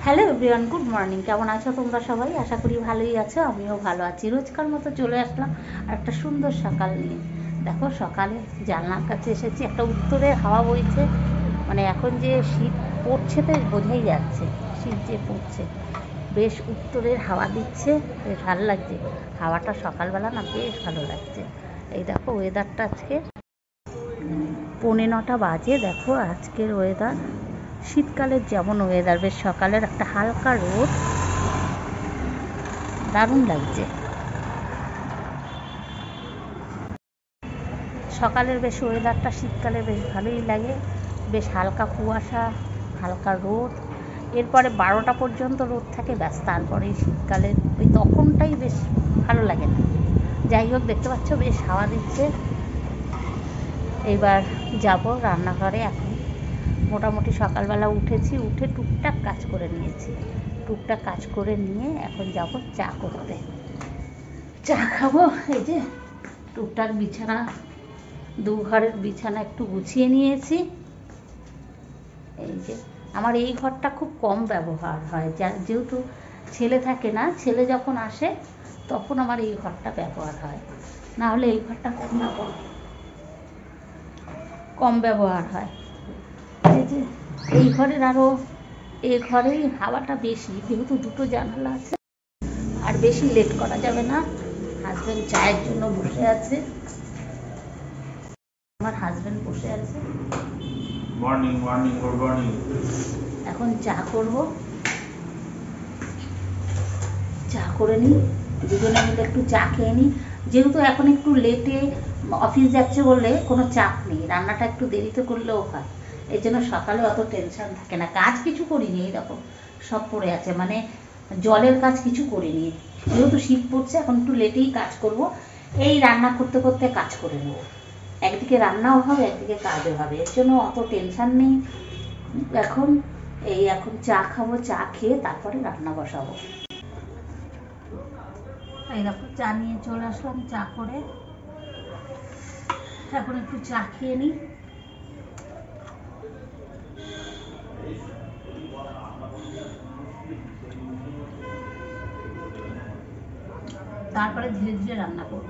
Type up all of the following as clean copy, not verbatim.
Hello everyone, good morning. কেমন আছো তোমরা সবাই? আশা করি ভালোই আছো, আমিও ভালো আছি। রোজকার মতো চলে আসলাম আর একটা সুন্দর সকাল নিয়ে। দেখো, সকালে জানলার কাছে এসেছি, একটা উত্তরের হাওয়া বইছে। মানে এখন যে শীত পড়ছে তো বোঝাই যাচ্ছে শীত যে পড়ছে। বেশ উত্তরের হাওয়া দিচ্ছে, বেশ ভালো লাগছে। হাওয়াটা সকালবেলা না বেশ ভালো লাগছে। এই দেখো ওয়েদারটা আজকে 9:45 বাজে। দেখো আজকের ওয়েদার শীতকালের যেমন ওয়েদার, বেশ সকালের একটা হালকা রোদ, দারুণ লাগছে। সকালের বেশ ওয়েদারটা শীতকালে বেশ ভালোই লাগে, বেশ হালকা কুয়াশা, হালকা রোদ। এরপরে 12টা পর্যন্ত রোদ থাকে, ব্যাস তারপরে শীতকালের ওই তখনটাই বেশ ভালো লাগে না। যাই হোক, দেখতে পাচ্ছ বেশ হাওয়া দিচ্ছে। এইবার যাব রান্নাঘরে। এখন মোটামুটি সকালবেলা উঠেছি, উঠে টুকটাক কাজ করে নিয়েছি। টুকটাক কাজ করে নিয়ে এখন যাব চা করতে, চা খাবো। এই যে টুকটাক বিছানা, দু ঘরের বিছানা একটু গুছিয়ে নিয়েছি। এই যে আমার এই ঘরটা খুব কম ব্যবহার হয়, যেহেতু ছেলে থাকে না, ছেলে যখন আসে তখন আমার এই ঘরটা ব্যবহার হয়, না হলে এই ঘরটা কম ব্যবহার হয়। এই যে এই ঘরের আরও এই ঘরেই হাওয়াটা বেশি, যেহেতু দুটো জানালা আছে। আর বেশি লেট করা যাবে না, হাজব্যান্ড চায়ের জন্য বসে আছে। আমার হাজব্যান্ড বসে আছে। Morning morning good morning. এখন চা করব, চা করে নিই, দুজনে মিলে একটু চা খেয়ে নিই। যেহেতু এখন একটু লেটে অফিস যাচ্ছে বলে কোনো চাপ নেই, রান্নাটা একটু দেরিতে করলেও হয়। এই জন্য সকালে অত টেনশন থাকে না। কাজ কিছু করিনি, এই দেখো সব পড়ে আছে, মানে জলের কাজ কিছু করিনি। যেহেতু শীত পড়ছে এখন একটু লেটেই কাজ করব। এই রান্না করতে করতে কাজ করে নেব, একদিকে রান্নাও হবে একদিকে কাজও হবে, এর জন্য অত টেনশন নেই এখন। এখন চা খাবো, চা খেয়ে তারপরে রান্না বসাবো। এই দেখো চা নিয়ে চলে আসলাম, চা করে এখন একটু চা খেয়ে নিই। তারপরে ধীরে ধীরে রান্না করব।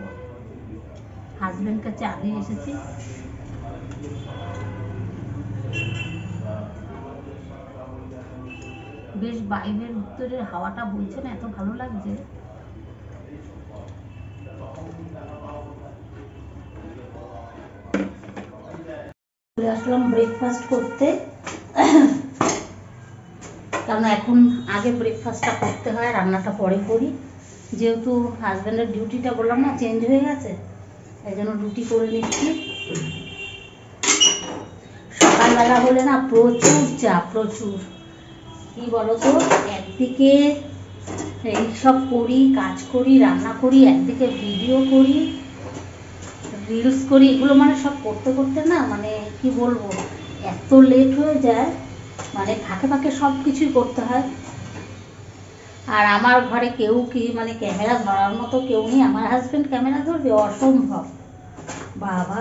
হাজব্যান্ডকে চা দিয়ে এসেছি। বেশ বাইরের উত্তরের হাওয়াটা বইছে না, এত ভালো লাগছে। চলে আসলাম ব্রেকফাস্ট করতে, কারণ এখন আগে ব্রেকফাস্টটা করতে হয়, রান্নাটা পরে করি। যেহেতু হাজব্যান্ডের ডিউটিটা বললাম না চেঞ্জ হয়ে গেছে, এই জন্য রুটি করে নিচ্ছি। সকালবেলা হলে না প্রচুর চাপ, প্রচুর। কি বলতো, একদিকে এইসব করি, কাজ করি, রান্না করি, একদিকে ভিডিও করি, রিলস করি, এগুলো মানে সব করতে করতে না, মানে কি বলবো, এত লেট হয়ে যায়। মানে ফাঁকে ফাঁকে সব কিছুই করতে হয়। আর আমার ঘরে কেউ মানে ক্যামেরা ধরার মতো কেউ নেই। আমার হাজব্যান্ড ক্যামেরা ধরবে, অসম্ভব বাবা।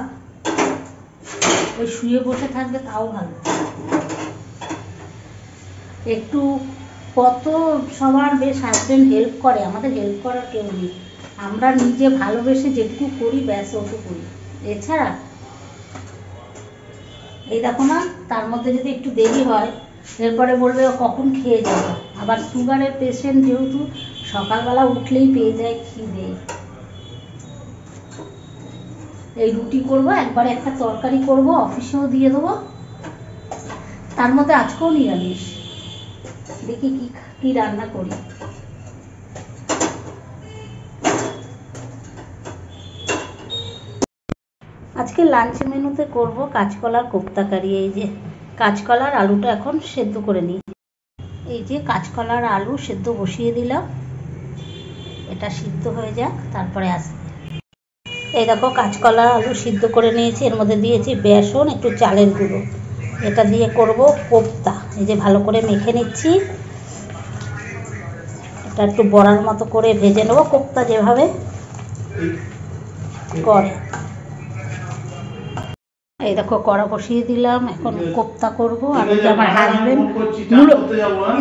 ওই শুয়ে বসে থাকবে তাও ভালো। একটু কত সবার বেশ হাজব্যান্ড হেল্প করে, আমাদের হেল্প করার কেউ নেই। আমরা নিজে ভালোবেসে যেটুকু করি ব্যাস ওটুকুই, এছাড়া এই দেখো না, তার মধ্যে যদি একটু দেরি হয় এরপরে বলবে কখন খেয়ে যাবে। আবার সুগারের পেশেন্ট, যেহেতু সকালবেলা উঠলেই পেয়ে যায় খিদে। এই রুটি করব, একবারে একটা তরকারি করব, অফিসেও দিয়ে দেবো। তার মধ্যে আজকেও নিরামিষ, দেখি কি কি রান্না করি। আজকে লাঞ্চ মেনুতে করব কাঁচকলার কোপ্তা কারি। এই যে কাঁচকলার আলুটা এখন সেদ্ধ করে নিই। এই যে কাঁচকলার আলু সেদ্ধ বসিয়ে দিলাম, এটা সিদ্ধ হয়ে যাক তারপরে আসবে। এই দেখো কাঁচকলা আলু সিদ্ধ করে নিয়েছি, এর মধ্যে দিয়েছি বেসন, একটু চালের গুঁড়ো, এটা দিয়ে করব কোপ্তা। এই যে ভালো করে মেখে নিচ্ছি, এটা একটু বড়ার মতো করে ভেজে নেব, কোপ্তা যেভাবে করে। এই দেখো কড়া বসিয়ে দিলাম, এখন কোপ্তা করব। আর ওই যে আমার হাজবেন্ড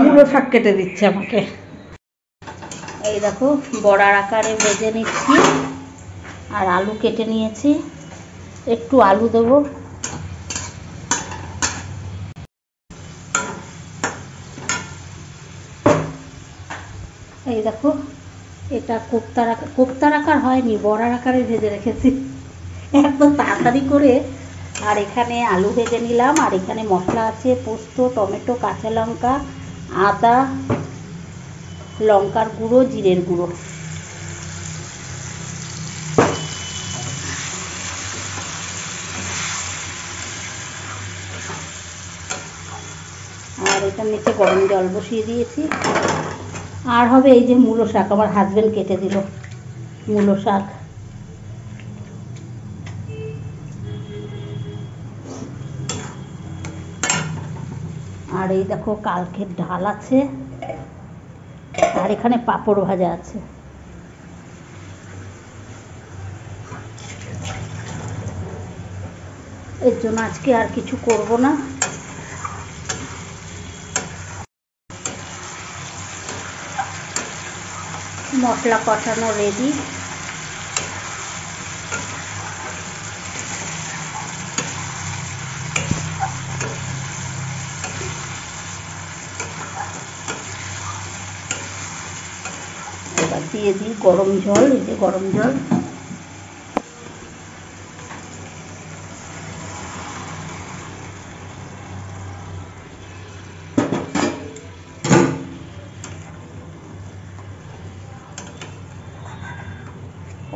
মূলো শাক কেটে দিচ্ছে আমাকে। এই দেখো বড়ার আকারে ভেজে নিচ্ছি, আর আলু কেটে নিয়েছি, একটু আলু দেবো। এই দেখো এটা কোপ্তার আকার হয়নি, বড়ার আকারে ভেজে রেখেছি একদম তাড়াতাড়ি করে। আর এখানে আলু ভেজে নিলাম, আর এখানে মশলা আছে পোস্ত, টমেটো, কাঁচা লঙ্কা, আদা, লঙ্কার গুঁড়ো, জিরের গুঁড়ো। আর এটার নিচে গরম জল বসিয়ে দিয়েছি। আর হবে এই যে মূলো শাক, আমার হাজবেন্ড কেটে দিল মূলো শাক। আর এই দেখো কালকের ডাল আছে, আর এখানে পাঁপড় ভাজা আছে। এর জন্য আজকে আর কিছু করব না। মশলা কষানো রেডি। এবার দিয়ে দিই গরম জল। এই যে গরম জল।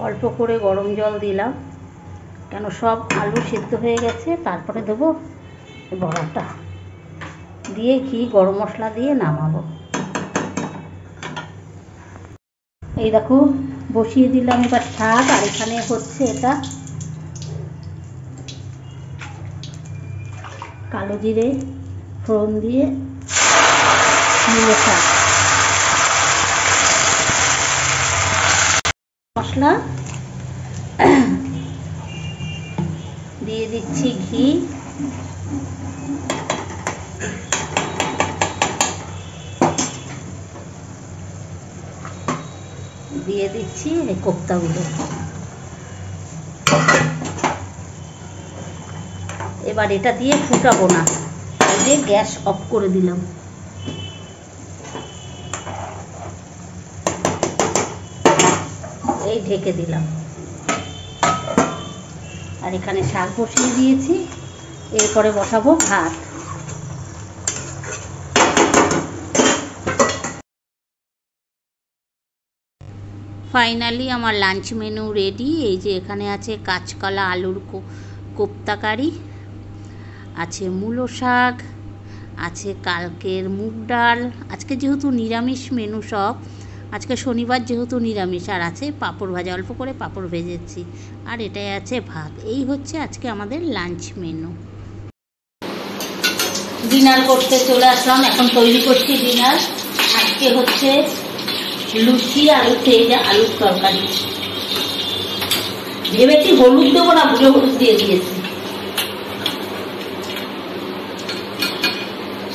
অল্প করে গরম জল দিলাম, কেন সব আলু সেদ্ধ হয়ে গেছে। তারপরে দেবো বড়াটা দিয়ে, ঘি গরম মশলা দিয়ে নামাবো। এই দেখো বসিয়ে দিলাম এবার শাক। আর এখানে হচ্ছে এটা কালো জিরে ফোড়ন দিয়ে মূলো শাক। মশলা দিয়ে দিচ্ছি, ঘি, দিয়ে দিচ্ছি এই কোপ্তাগুলো। এবার এটা দিয়ে ফুটাবো না, এই যে গ্যাস অফ করে দিলাম। এই ঢেকে দিলাম। আর এখানে শাক বসিয়ে দিয়েছি, এরপরে বসাবো ভাত। ফাইনালি আমার লাঞ্চ মেনু রেডি। এই যে এখানে আছে কাঁচকলা আলুর কোপ্তা কারি, আছে মূলো শাক, আছে কালকের মুগ ডাল। আজকে যেহেতু নিরামিষ মেনু সব, আজকে শনিবার যেহেতু নিরামিষ। আর আছে পাঁপড় ভাজা, অল্প করে পাঁপড় ভেজেছি। আর এটাই আছে ভাত। এই হচ্ছে আজকে আমাদের লাঞ্চ মেনু। ডিনার করতে চলে আসলাম, এখন তৈরি করছি ডিনার। আজকে হচ্ছে লুচি আর আলুর তরকারি। ভেবেছি হলুদ দেবো না, ভুলে হলুদ দিয়ে দিয়েছি।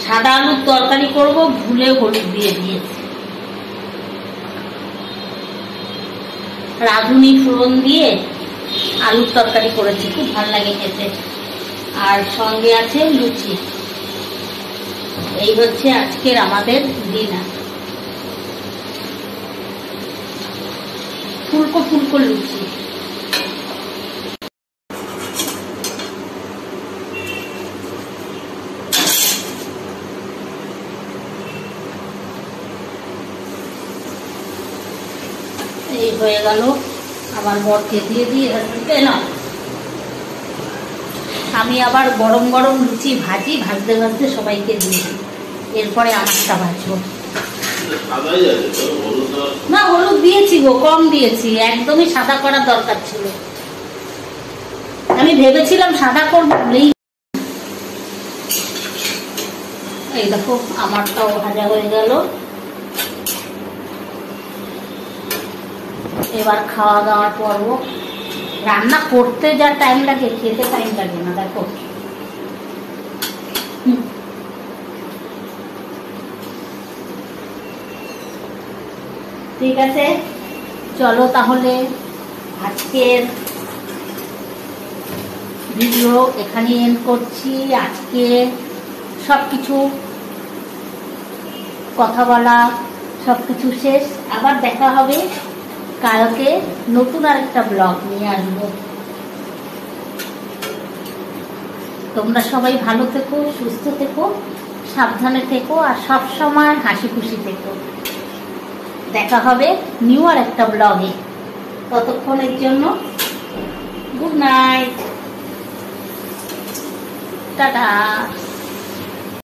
সাদা আলুর তরকারি করব, ভুলে হলুদ দিয়ে দিয়েছি। রাঁধুনি ফোড়ন দিয়ে আলুর তরকারি করেছি, খুব ভালো লাগে খেতে। আর সঙ্গে আছে লুচি। এই হচ্ছে আজকের আমাদের ডিনার। ফুলকো ফুলকো লুচি। এই হয়ে গেল, আবার বরকে দিয়ে দিয়ে না, আমি আবার গরম গরম লুচি ভাজি, ভাজতে ভাজতে সবাইকে দিয়ে দিই। এরপরে আমারটা ভাজবো। না হলুদ দিয়েছি গো, কম দিয়েছি, একদমই সাদা করার দরকার ছিল। আমি ভেবেছিলাম সাদা করবো বলেই। এই দেখো আমারটাও ভাজা হয়ে গেল। এবার খাওয়া দাওয়ার পর্ব। রান্না করতে যা টাইম লাগে খেতে টাইম লাগে না, দেখো। ঠিক আছে, চলো তাহলে আজকের ভিডিও এখানে এন্ড করছি। আজকে সবকিছু কথা বলা সবকিছু শেষ। আবার দেখা হবে কালকে নতুন আরেকটা ব্লগ নিয়ে আসবো। তোমরা সবাই ভালো থেকো, সুস্থ থেকো, সাবধানে থেকো, আর সব সময় হাসি খুশি থেকো। দেখা হবে নিউ আর একটা ব্লগে। ততক্ষণের জন্য গুড নাইট, টাটা।